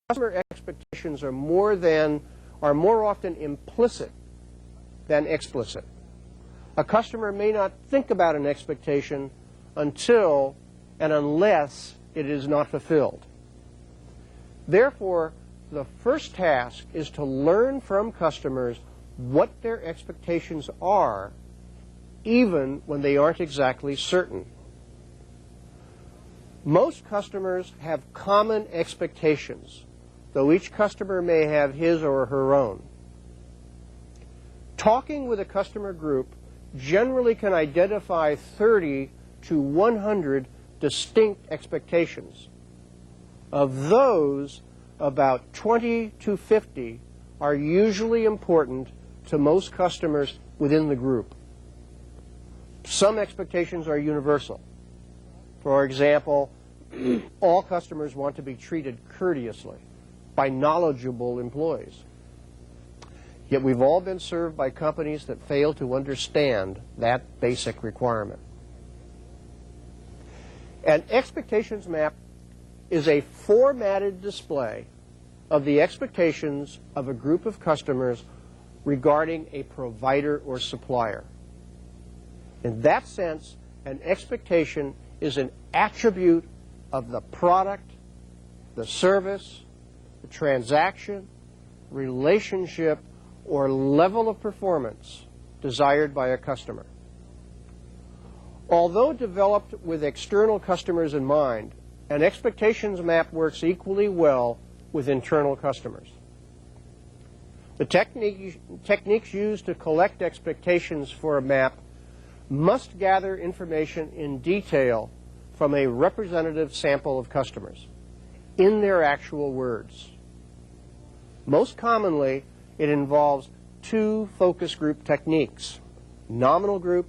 Customer expectations are more often implicit than explicit. A customer may not think about an expectation until and unless it is not fulfilled. Therefore, the first task is to learn from customers what their expectations are, even when they aren't exactly certain. Most customers have common expectations, though each customer may have his or her own. Talking with a customer group generally can identify 30 to 100 distinct expectations. Of those, about 20 to 50 are usually important to most customers within the group. Some expectations are universal. For example, all customers want to be treated courteously by knowledgeable employees. Yet we've all been served by companies that fail to understand that basic requirement. An expectations map is a formatted display of the expectations of a group of customers regarding a provider or supplier. In that sense, an expectation is an attribute of the product, the service, the transaction, relationship, or level of performance desired by a customer. Although developed with external customers in mind, an expectations map works equally well with internal customers. The techniques used to collect expectations for a map must gather information in detail from a representative sample of customers in their actual words. Most commonly, it involves two focus group techniques, nominal group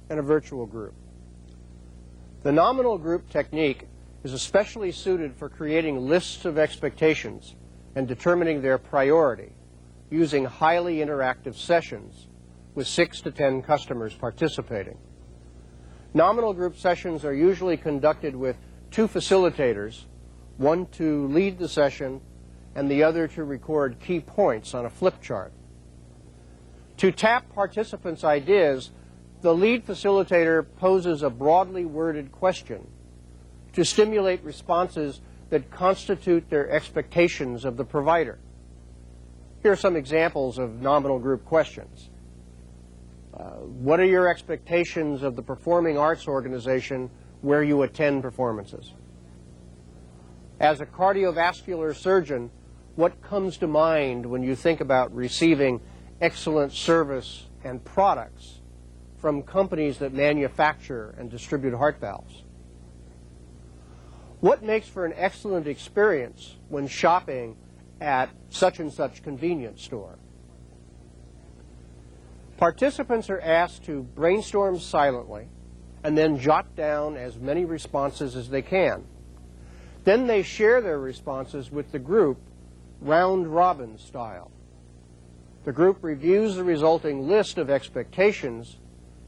and a virtual group. The nominal group technique is especially suited for creating lists of expectations and determining their priority using highly interactive sessions with 6 to 10 customers participating. Nominal group sessions are usually conducted with two facilitators, one to lead the session and the other to record key points on a flip chart. To tap participants' ideas, the lead facilitator poses a broadly worded question to stimulate responses that constitute their expectations of the provider. Here are some examples of nominal group questions. What are your expectations of the performing arts organization where you attend performances? As a cardiovascular surgeon, what comes to mind when you think about receiving excellent service and products from companies that manufacture and distribute heart valves? What makes for an excellent experience when shopping at such and such convenience store? Participants are asked to brainstorm silently and then jot down as many responses as they can. Then they share their responses with the group round-robin style. The group reviews the resulting list of expectations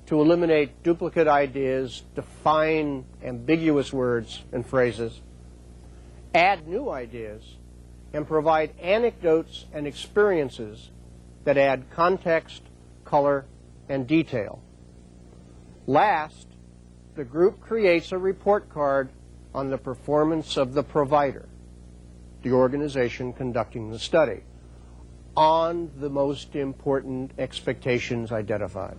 to eliminate duplicate ideas, define ambiguous words and phrases, add new ideas, and provide anecdotes and experiences that add context, color, and detail. Last, the group creates a report card on the performance of the provider, the organization conducting the study, on the most important expectations identified.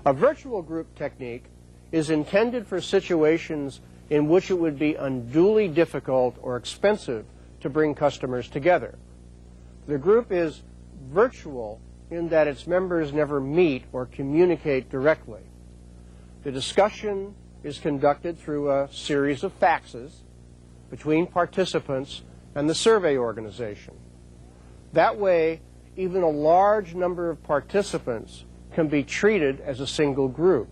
A virtual group technique is intended for situations in which it would be unduly difficult or expensive to bring customers together. The group is virtual in that its members never meet or communicate directly. The discussion is conducted through a series of faxes between participants and the survey organization. That way, even a large number of participants can be treated as a single group.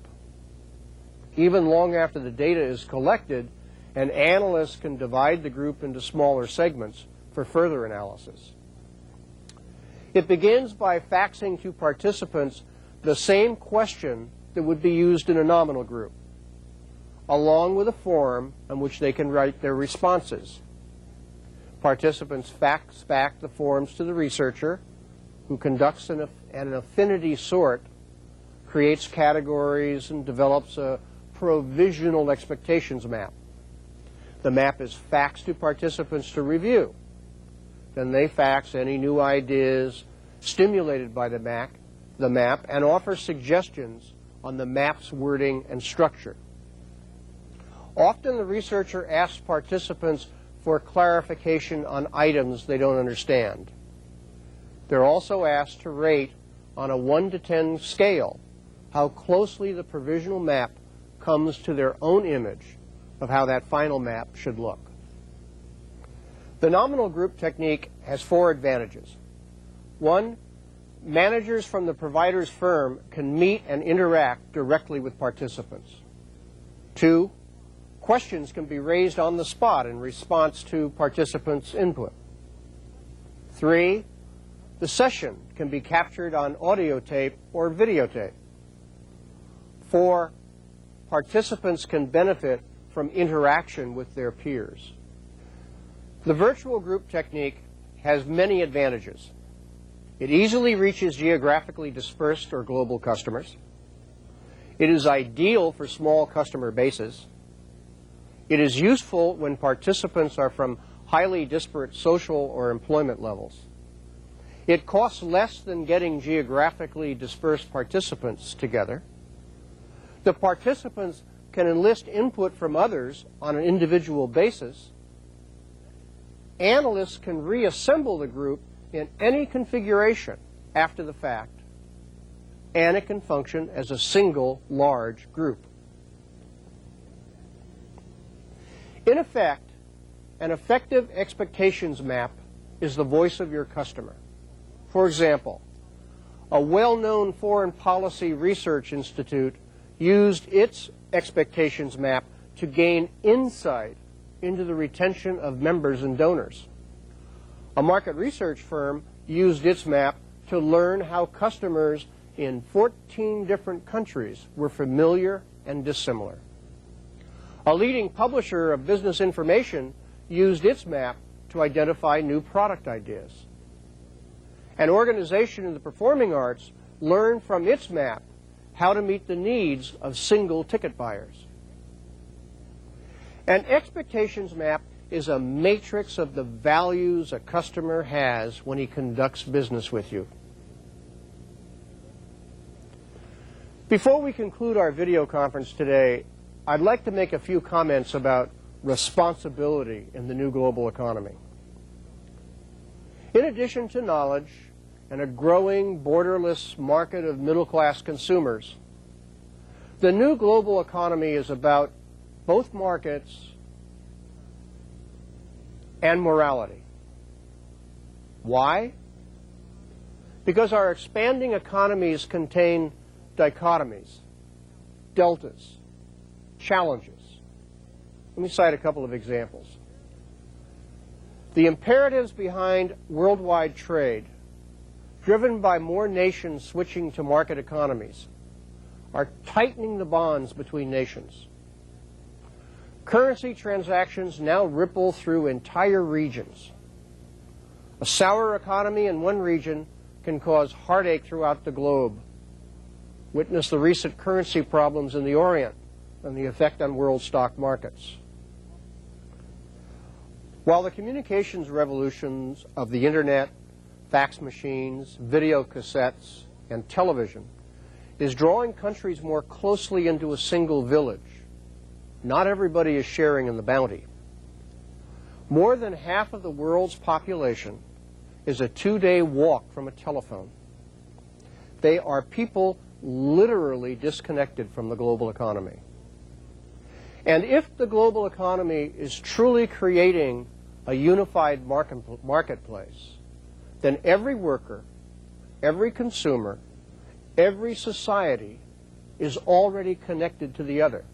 Even long after the data is collected, an analyst can divide the group into smaller segments for further analysis. It begins by faxing to participants the same question that would be used in a nominal group, along with a form on which they can write their responses. participants fax back the forms to the researcher, who conducts an affinity sort, creates categories, and develops a provisional expectations map. The map is faxed to participants to review. Then they fax any new ideas stimulated by the map and offer suggestions on the map's wording and structure. Often the researcher asks participants for clarification on items they don't understand. They're also asked to rate on a 1 to 10 scale how closely the provisional map comes to their own image of how that final map should look. The nominal group technique has 4 advantages. 1, managers from the provider's firm can meet and interact directly with participants. 2, questions can be raised on the spot in response to participants' input. 3, the session can be captured on audio tape or videotape. 4, participants can benefit from interaction with their peers. The virtual group technique has many advantages. It easily reaches geographically dispersed or global customers. It is ideal for small customer bases. It is useful when participants are from highly disparate social or employment levels. It costs less than getting geographically dispersed participants together. The participants can enlist input from others on an individual basis. Analysts can reassemble the group in any configuration after the fact, and it can function as a single large group. In effect, an effective expectations map is the voice of your customer. For example, a well-known foreign policy research institute used its expectations map to gain insight into the retention of members and donors. A market research firm used its map to learn how customers in 14 different countries were familiar and dissimilar. A leading publisher of business information used its map to identify new product ideas. An organization in the performing arts learned from its map how to meet the needs of single ticket buyers. An expectations map is a matrix of the values a customer has when he conducts business with you. Before we conclude our video conference today, I'd like to make a few comments about responsibility in the new global economy. In addition to knowledge and a growing borderless market of middle-class consumers, the new global economy is about both markets and morality. Why? Because our expanding economies contain dichotomies, deltas, challenges. Let me cite a couple of examples. The imperatives behind worldwide trade, driven by more nations switching to market economies, are tightening the bonds between nations. Currency transactions now ripple through entire regions. A sour economy in one region can cause heartache throughout the globe. Witness the recent currency problems in the Orient and the effect on world stock markets. While the communications revolutions of the internet, fax machines, video cassettes, and television is drawing countries more closely into a single village, not everybody is sharing in the bounty. More than half of the world's population is a 2-day walk from a telephone. They are people literally disconnected from the global economy. And if the global economy is truly creating a unified marketplace, then every worker, every consumer, every society is already connected to the other.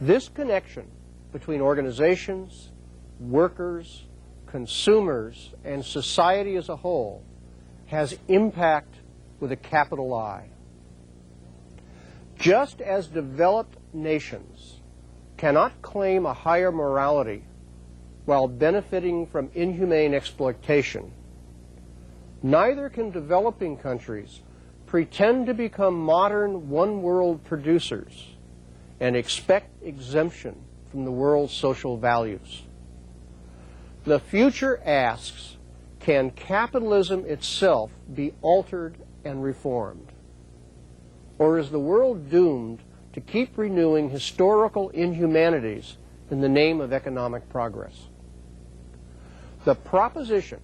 This connection between organizations, workers, consumers, and society as a whole has impact with a capital I. Just as developed nations cannot claim a higher morality while benefiting from inhumane exploitation. Neither can developing countries pretend to become modern one-world producers and expect exemption from the world's social values. The future asks, can capitalism itself be altered and reformed? Or is the world doomed to keep renewing historical inhumanities in the name of economic progress? The proposition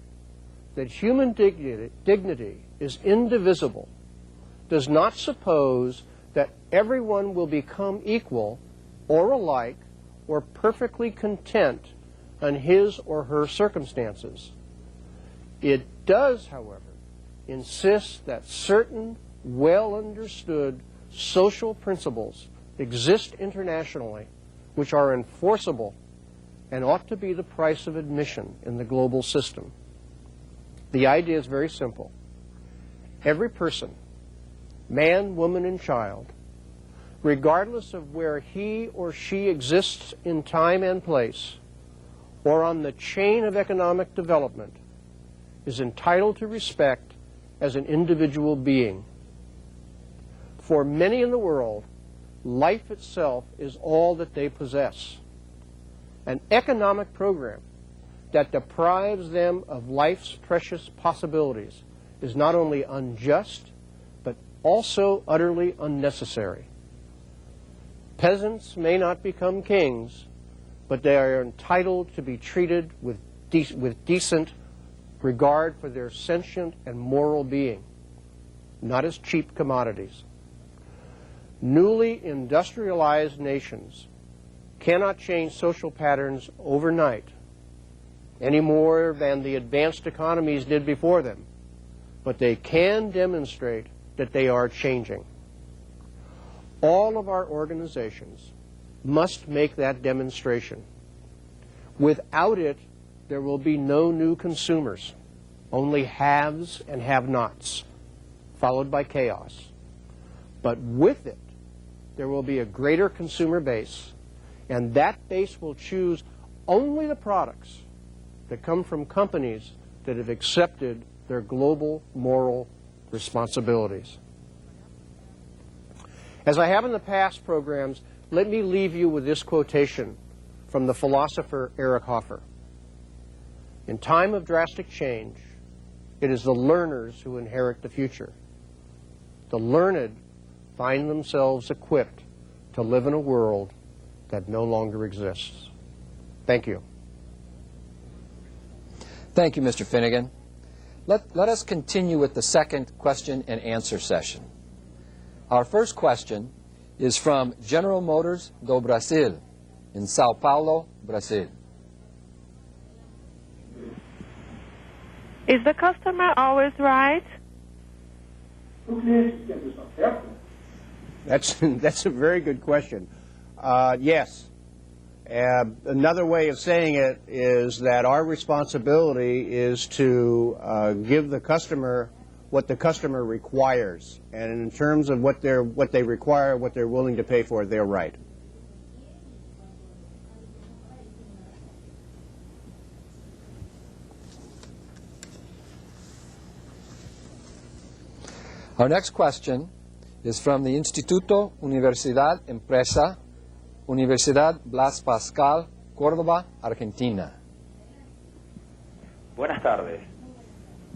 that human dignity is indivisible does not suppose that everyone will become equal or alike or perfectly content on his or her circumstances. It does, however, insist that certain well-understood social principles exist internationally which are enforceable and ought to be the price of admission in the global system. The idea is very simple. Every person, man, woman, and child, regardless of where he or she exists in time and place, or on the chain of economic development, is entitled to respect as an individual being. For many in the world, life itself is all that they possess. An economic program that deprives them of life's precious possibilities is not only unjust, but also utterly unnecessary. Peasants may not become kings, but they are entitled to be treated with decent regard for their sentient and moral being, not as cheap commodities. Newly industrialized nations cannot change social patterns overnight any more than the advanced economies did before them, but they can demonstrate that they are changing. All of our organizations must make that demonstration. Without it, there will be no new consumers, only haves and have-nots, followed by chaos. But with it, there will be a greater consumer base, and that base will choose only the products that come from companies that have accepted their global moral responsibilities. As I have in the past programs, let me leave you with this quotation from the philosopher Eric Hoffer. In time of drastic change, it is the learners who inherit the future. The learned find themselves equipped to live in a world that no longer exists. Thank you. Thank you, Mr. Finnigan. Let us continue with the second question and answer session. Our first question is from General Motors do Brasil in Sao Paulo, Brazil. Is the customer always right? That's a very good question. Yes. Another way of saying it is that our responsibility is to give the customer what the customer requires, and in terms of what they require, what they're willing to pay for, they're right. Our next question is from the Instituto Universidad Empresa, Universidad Blas Pascal, Córdoba, Argentina. Buenas tardes.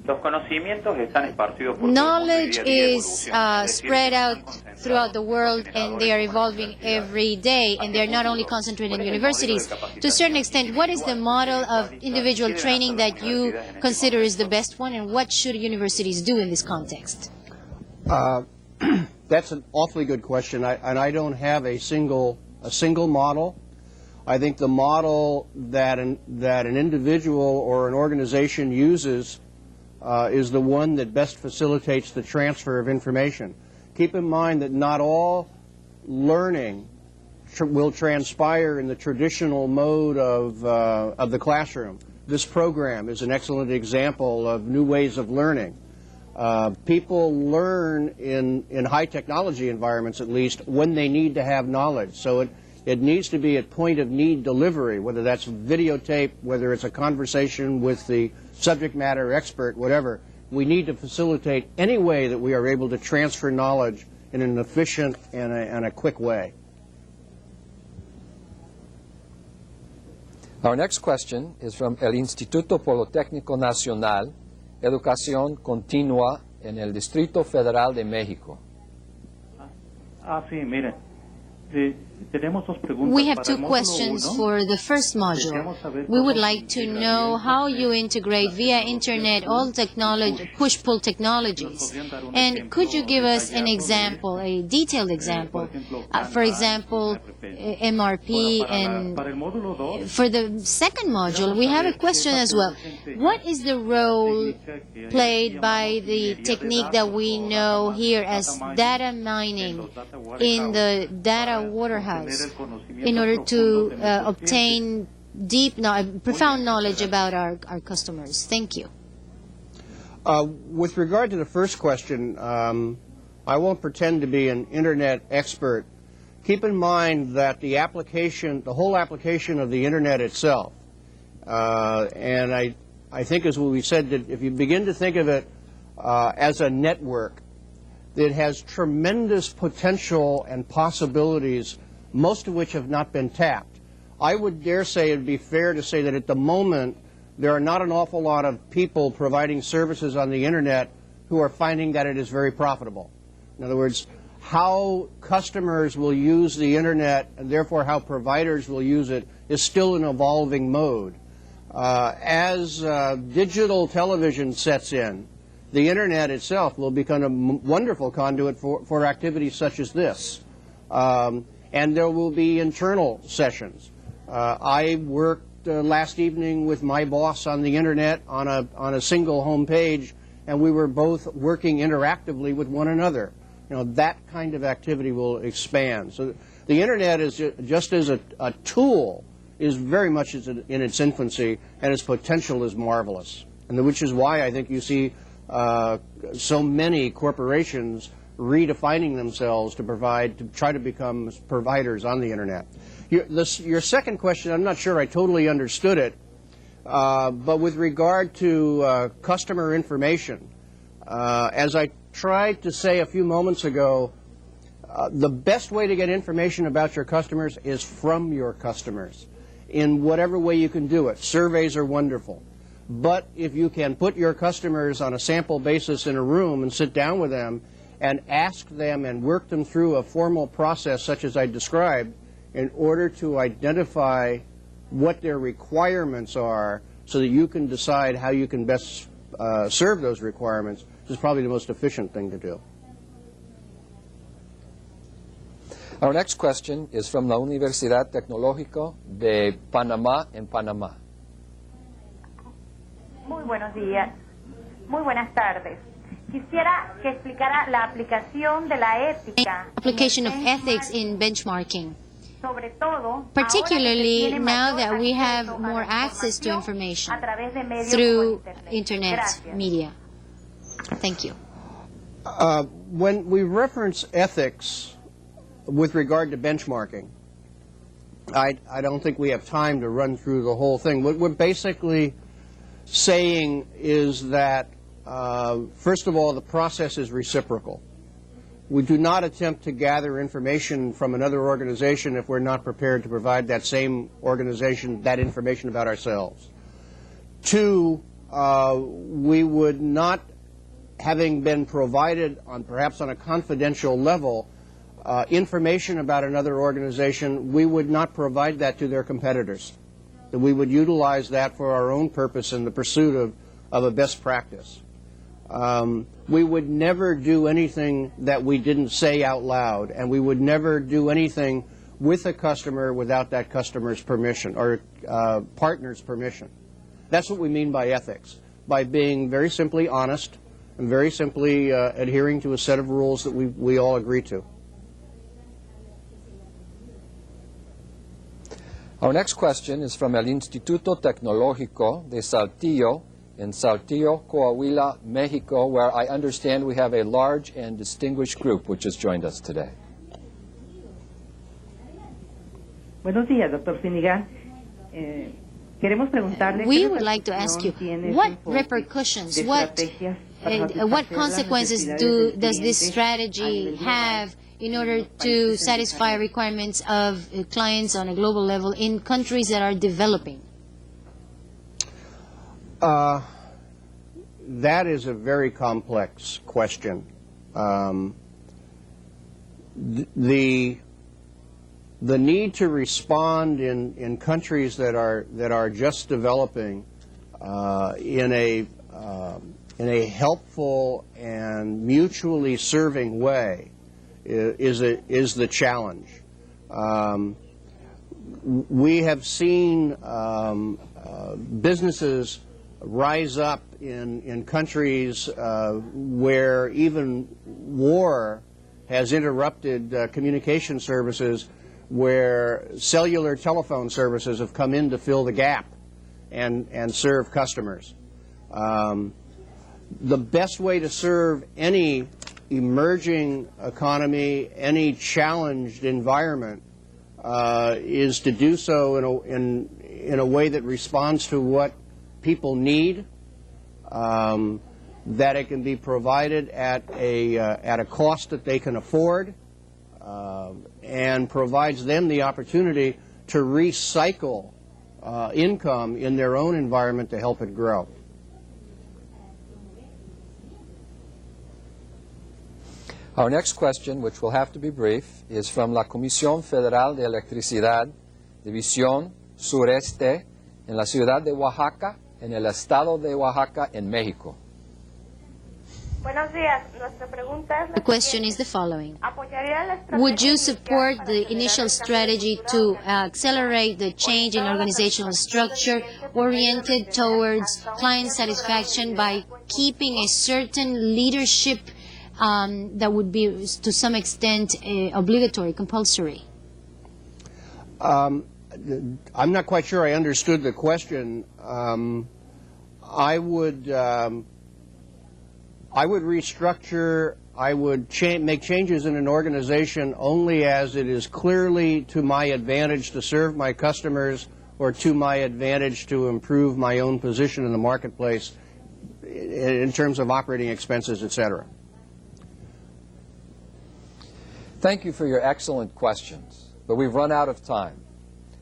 Los conocimientos están esparcidos por Knowledge is spread out throughout the world, and they are evolving every day, and they're not only concentrated in universities. To a certain extent, what is the model of individual training that you consider is the best one, and what should universities do in this context? That's an awfully good question, and I don't have a single model. I think the model that an individual or an organization uses is the one that best facilitates the transfer of information. Keep in mind that not all learning will transpire in the traditional mode of the classroom. This program is an excellent example of new ways of learning. People learn in high technology environments, at least, when they need to have knowledge. So It needs to be at point of need delivery, whether that's videotape, whether it's a conversation with the subject matter expert, whatever. We need to facilitate any way that we are able to transfer knowledge in an efficient and a quick way. Our next question is from el Instituto Politécnico Nacional, Educación Continua en el Distrito Federal de México. Sí, mire. Tenemos dos preguntas. We have Para two el módulo questions 1. for the first module. We would like to know how you integrate via internet all technology, push-pull technologies. And could you give us an example, a detailed example? For example, MRP. And Para el módulo 2, for the second module, we have a question as well. What is the role played by the technique that we know here as data mining in the data warehouse in order to obtain deep, profound knowledge about our customers? Thank you. With regard to the first question, I won't pretend to be an internet expert. Keep in mind that the whole application of the internet itself, and I think as we said, that if you begin to think of it as a network, it has tremendous potential and possibilities, most of which have not been tapped. I would dare say it would be fair to say that at the moment there are not an awful lot of people providing services on the internet who are finding that it is very profitable. In other words, how customers will use the internet and therefore how providers will use it is still an evolving mode. As digital television sets in, the internet itself will become a wonderful conduit for activities such as this. And there will be internal sessions. I worked last evening with my boss on the internet on a single home page, and we were both working interactively with one another. You know, that kind of activity will expand. So the internet is just as a tool is very much in its infancy, and its potential is marvelous. And which is why I think you see so many corporations redefining themselves to try to become providers on the internet. Your second question, I'm not sure I totally understood it, but with regard to customer information, as I tried to say a few moments ago, the best way to get information about your customers is from your customers, in whatever way you can do it. Surveys are wonderful. But if you can put your customers on a sample basis in a room and sit down with them and ask them and work them through a formal process such as I described in order to identify what their requirements are so that you can decide how you can best serve those requirements, is probably the most efficient thing to do. Our next question is from la Universidad Tecnológica de Panamá en Panamá. Muy buenos días. Muy buenas tardes. Quisiera que explicara la aplicación de la ética. Application of ethics in benchmarking. Sobre todo, Particularly now that we have more access to information through internet media. Thank you. When we reference ethics with regard to benchmarking, I don't think we have time to run through the whole thing. What we're basically saying is that, first of all, the process is reciprocal. We do not attempt to gather information from another organization if we're not prepared to provide that same organization that information about ourselves. Two, we would not, having been provided perhaps on a confidential level, information about another organization, we would not provide that to their competitors. That we would utilize that for our own purpose in the pursuit of a best practice. We would never do anything that we didn't say out loud, and we would never do anything with a customer without that customer's permission or partner's permission. That's what we mean by ethics, by being very simply honest and very simply adhering to a set of rules that we all agree to. Our next question is from el Instituto Tecnológico de Saltillo in Saltillo, Coahuila, Mexico, where I understand we have a large and distinguished group which has joined us today. Buenos días, doctor Finnigan. Queremos preguntarle. We would like to ask you, what repercussions, what consequences does this strategy have in order to satisfy requirements of clients on a global level in countries that are developing? That is a very complex question. The need to respond in countries that are just developing in a helpful and mutually serving way is the challenge. We have seen businesses rise up in countries where even war has interrupted communication services, where cellular telephone services have come in to fill the gap and serve customers. The best way to serve any emerging economy, any challenged environment, is to do so in a way that responds to what people need, that it can be provided at a cost that they can afford, and provides them the opportunity to recycle income in their own environment to help it grow. Our next question, which will have to be brief, is from la Comisión Federal de Electricidad, División Sureste, en la ciudad de Oaxaca, en el estado de Oaxaca, en México. Buenos días. Nuestra pregunta es The question is the following. Would you support the initial strategy to accelerate the change in organizational structure oriented towards client satisfaction by keeping a certain leadership that would be, to some extent, obligatory, compulsory? I'm not quite sure I understood the question. I would restructure, I would make changes in an organization only as it is clearly to my advantage to serve my customers or to my advantage to improve my own position in the marketplace in terms of operating expenses, etc. Thank you for your excellent questions, but we've run out of time.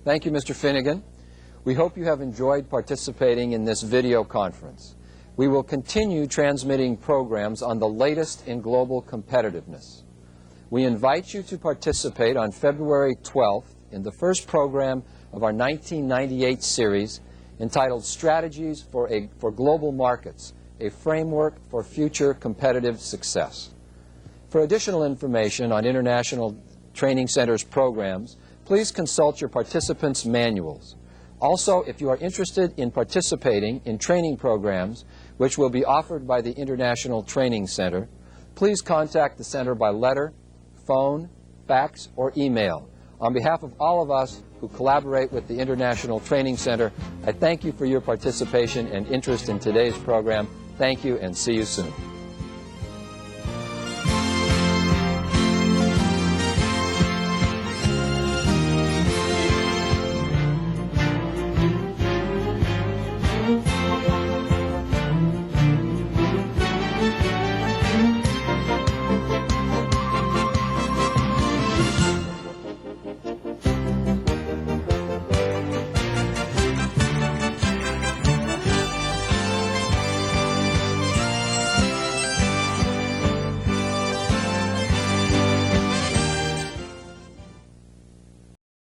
Thank you, Mr. Finnigan. We hope you have enjoyed participating in this video conference. We will continue transmitting programs on the latest in global competitiveness. We invite you to participate on February 12th in the first program of our 1998 series entitled Strategies for Global Markets, a Framework for Future Competitive Success. For additional information on International Training Center's programs, please consult your participants' manuals. Also, if you are interested in participating in training programs which will be offered by the International Training Center, please contact the Center by letter, phone, fax, or email. On behalf of all of us who collaborate with the International Training Center, I thank you for your participation and interest in today's program. Thank you, and see you soon.